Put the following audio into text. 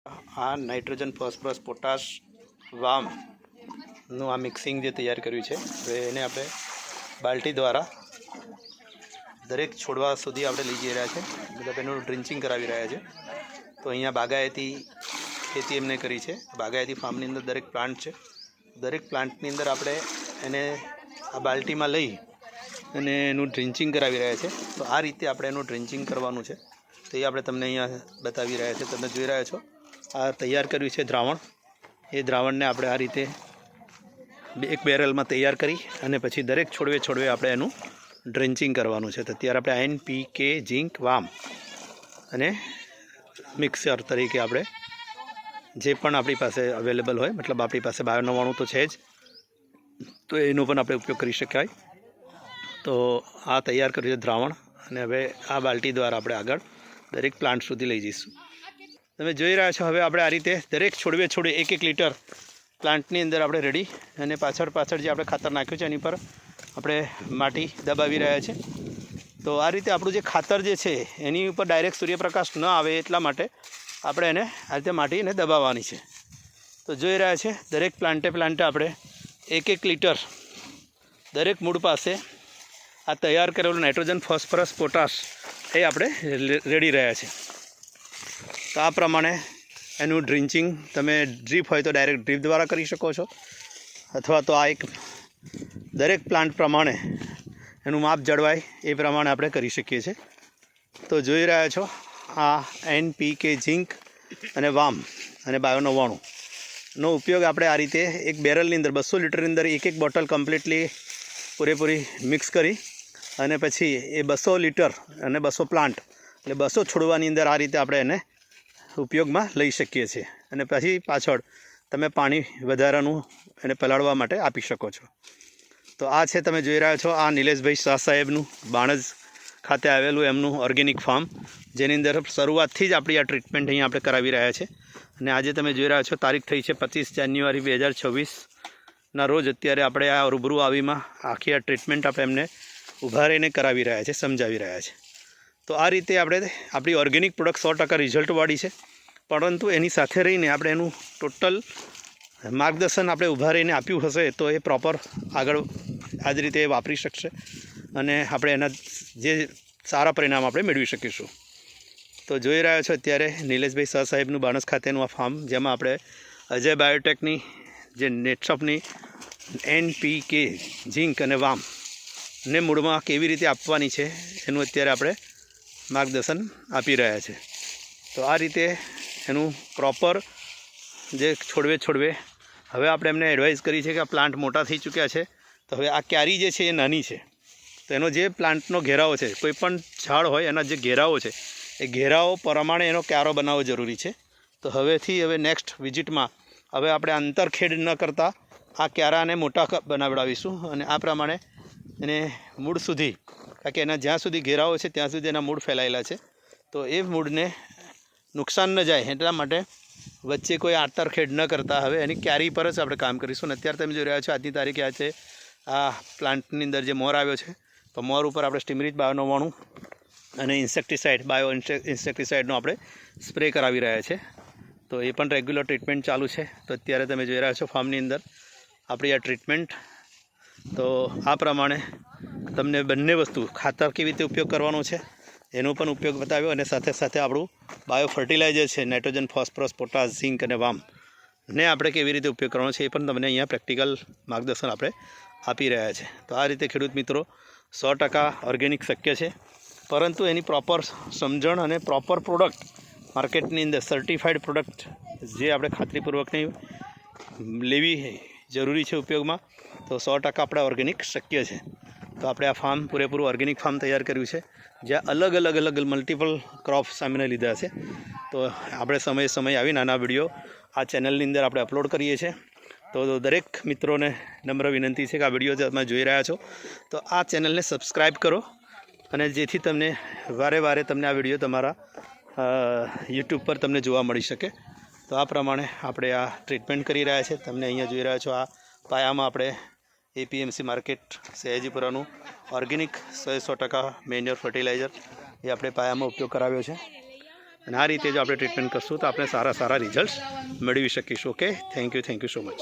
આ nitrogen phosphorus potash વામનું આ mixing જે તૈયાર કર્યું છે હવે એને આપણે બાલ્ટી દ્વારા દરેક છોડવા સુધી આપણે લઈ જઈ રહ્યા છે, મતલબ એનું ડ્રિન્ચિંગ કરાવી રહ્યા છે. તો અહીંયા બાગાયતી ખેતી એમને કરી છે. બાગાયતી ફાર્મની અંદર દરેક પ્લાન્ટ છે, દરેક પ્લાન્ટની અંદર આપણે એને આ બાલ્ટીમાં લઈ અને એનું ડ્રિન્ચિંગ કરાવી રહ્યા છે. તો આ રીતે આપણે એનું ડ્રિન્ચિંગ કરવાનું છે, તો એ આપણે તમને અહીંયા બતાવી રહ્યા છે. તમે જોઈ રહ્યા છો આ તૈયાર કર્યું છે દ્રાવણ. એ દ્રાવણને આપણે આ રીતે એક બેરલમાં તૈયાર કરી અને પછી દરેક છોડવે આપણે એનું ડ્રેન્ચિંગ કરવાનું છે. તો અત્યારે આપણે NPK ઝીંક વામ અને મિક્સર તરીકે આપણે જે પણ આપણી પાસે અવેલેબલ હોય, મતલબ આપણી પાસે બાયો-99 તો છે જ, તો એનો પણ આપણે ઉપયોગ કરી શકાય. તો આ તૈયાર કર્યું છે દ્રાવણ અને હવે આ બાલ્ટી દ્વારા આપણે આગળ દરેક પ્લાન્ટ સુધી લઈ જઈશું. તમે જોઈ રહ્યા છો હવે આપણે આ રીતે દરેક છોડવે 1-1 લીટર પ્લાન્ટની અંદર આપણે રેડી અને પાછળ જે આપણે ખાતર નાખ્યું છે એની પર આપણે માટી દબાવી રહ્યા છે. તો આ રીતે આપણું જે ખાતર જે છે એની ઉપર ડાયરેક્ટ સૂર્યપ્રકાશ ન આવે એટલા માટે આપણે એને આ રીતે માટીને દબાવવાની છે. તો જોઈ રહ્યા છે દરેક પ્લાન્ટે આપણે 1-1 લીટર દરેક મૂળ પાસે આ તૈયાર કરેલું નાઇટ્રોજન ફોસ્ફરસ પોટાશ એ આપણે રેડી રહ્યા છે. તો આ પ્રમાણે એનું ડ્રિન્ચિંગ તમે ડ્રીપ હોય તો ડાયરેક્ટ ડ્રીપ દ્વારા કરી શકો છો, અથવા તો આ એક દરેક પ્લાન્ટ પ્રમાણે એનું માપ જળવાય એ પ્રમાણે આપણે કરી શકીએ છીએ. તો જોઈ રહ્યા છો આ NPK ઝીંક અને વામ અને બાયો-99નો ઉપયોગ આપણે આ રીતે એક બેરલની અંદર 200 લીટરની અંદર એક બોટલ કમ્પ્લીટલી પૂરેપૂરી મિક્સ કરી અને પછી એ 200 લીટર અને 200 પ્લાન્ટ એટલે 200 છોડવાની અંદર આ રીતે આપણે એને ઉપયોગમાં લઈ શકીએ છીએ. અને પછી પાછળ તમે પાણી વધારાનું એને પલાળવા માટે આપી શકો છો. તો આ છે તમે જોઈ રહ્યા છો આ નિલેશભાઈ શાહ સાહેબનું બાણજ ખાતે આવેલું એમનું ઓર્ગેનિક ફાર્મ, જેની અંદર શરૂઆતથી જ આપણી આ ટ્રીટમેન્ટ અહીંયા આપણે કરાવી રહ્યા છે. અને આજે તમે જોઈ રહ્યા છો તારીખ થઈ છે 25 જાન્યુઆરી 2026ના રોજ. અત્યારે આપણે આ રૂબરૂ આવીમાં આખી આ ટ્રીટમેન્ટ આપણે એમને ઊભા રહીને કરાવી રહ્યા છે, સમજાવી રહ્યા છે. તો આ રીતે આપણે આપણી ઓર્ગેનિક પ્રોડક્ટ 100% રિઝલ્ટવાળી છે, પરંતુ એની સાથે રહીને આપણે એનું ટોટલ માર્ગદર્શન આપણે ઊભા રહીને આપ્યું હશે તો એ પ્રોપર આગળ આ જ રીતે વાપરી શકશે અને આપણે એના જે સારા પરિણામ આપણે મેળવી શકીશું. તો જોઈ રહ્યા છો અત્યારે નિલેશભાઈ શાહ સાહેબનું બાણજ ખાતેનું આ ફાર્મ, જેમાં આપણે અજય બાયોટેકની જે નેટસપની NPK ઝીંક અને વામ ને મૂળમાં કેવી રીતે આપવાની છે એનું અત્યારે આપણે માર્ગદર્શન આપી રહ્યા છે. તો આ રીતે એનું પ્રોપર જે છોડવે હવે આપણે એમને એડવાઇસ કરી છે કે આ પ્લાન્ટ મોટા થઈ ચૂક્યા છે, તો હવે આ ક્યારી જે છે એ નાની છે, તો એનો જે પ્લાન્ટનો ઘેરાવો છે, કોઈ પણ ઝાડ હોય એના જે ઘેરાવો છે એ ઘેરાવો પ્રમાણે એનો ક્યારો બનાવવો જરૂરી છે. તો હવે નેક્સ્ટ વિઝિટમાં હવે આપણે આંતરખેડ ન કરતાં આ ક્યારાને મોટા બનાવડાવીશું અને આ પ્રમાણે એને મૂળ સુધી, કારણ કે એના જ્યાં સુધી ઘેરાવો છે ત્યાં સુધી એના મૂળ ફેલાયેલા છે, તો એ મૂળને નુકસાન ન જાય એટલા માટે વચ્ચે કોઈ આંતરખેડ ન કરતાં હવે એની ક્યારી પર જ આપણે કામ કરીશું. અને અત્યારે તમે જોઈ રહ્યા છો આજની તારીખે આ છે આ પ્લાન્ટની અંદર જે મોર આવ્યો છે, તો મોર ઉપર આપણે સ્ટીમરીચ બાયો-99 અને ઇન્સેક્ટિસાઇડનો આપણે સ્પ્રે કરાવી રહ્યા છે. તો એ પણ રેગ્યુલર ટ્રીટમેન્ટ ચાલુ છે. તો અત્યારે તમે જોઈ રહ્યા છો ફાર્મની અંદર આપણી આ ટ્રીટમેન્ટ. તો આ પ્રમાણે તમને બંને વસ્તુ ખાતર કેવી રીતે ઉપયોગ કરવાનો છે એનો પણ ઉપયોગ બતાવ્યો અને સાથે આપણું બાયો ફર્ટિલાઇઝર છે નાઇટ્રોજન ફોસ્ફરસ પોટાશ ઝીંક અને વામ ને આપણે કેવી રીતે ઉપયોગ કરવાનો છે એ પણ તમને અહીંયા પ્રેક્ટિકલ માર્ગદર્શન આપણે આપી રહ્યા છે. તો આ રીતે ખેડૂત મિત્રો 100% ઓર્ગેનિક શક્ય છે, પરંતુ એની પ્રોપર સમજણ અને પ્રોપર પ્રોડક્ટ માર્કેટની અંદર સર્ટિફાઈડ પ્રોડક્ટ જે આપણે ખાતરીપૂર્વકની લેવી જરૂરી છે ઉપયોગમાં, તો 100% આપણે ઓર્ગેનિક શક્ય છે. તો આપણે આ ફાર્મ પૂરેપૂરું ઓર્ગેનિક ફાર્મ તૈયાર કર્યું છે, જ્યાં અલગ મલ્ટિપલ ક્રોપ સામે લીધા છે. તો આપણે સમય આવી નાના વિડીયો આ ચેનલની અંદર આપણે અપલોડ કરીએ છીએ. તો દરેક મિત્રોને નમ્ર વિનંતી છે કે આ વિડીયો તમે જોઈ રહ્યા છો તો આ ચેનલને સબસ્ક્રાઈબ કરો, અને જેથી તમને વારે તમને આ વિડીયો તમારા યુટ્યુબ પર તમને જોવા મળી શકે. તો આ પ્રમાણે આપણે આ ટ્રીટમેન્ટ કરી રહ્યા છે. તમને અહીંયા જોઈ રહ્યા છો આ પાયામાં આપણે APMC માર્કેટ સયાજીપુરાનું ઓર્ગેનિક 100% મેન્યોર ફર્ટિલાઇઝર એ આપણે પાયામાં ઉપયોગ કરાવ્યો છે. અને આ રીતે જો આપણે ટ્રીટમેન્ટ કરશું તો આપણે સારા રિઝલ્ટ મેળવી શકીશું. Okay, thank you so much.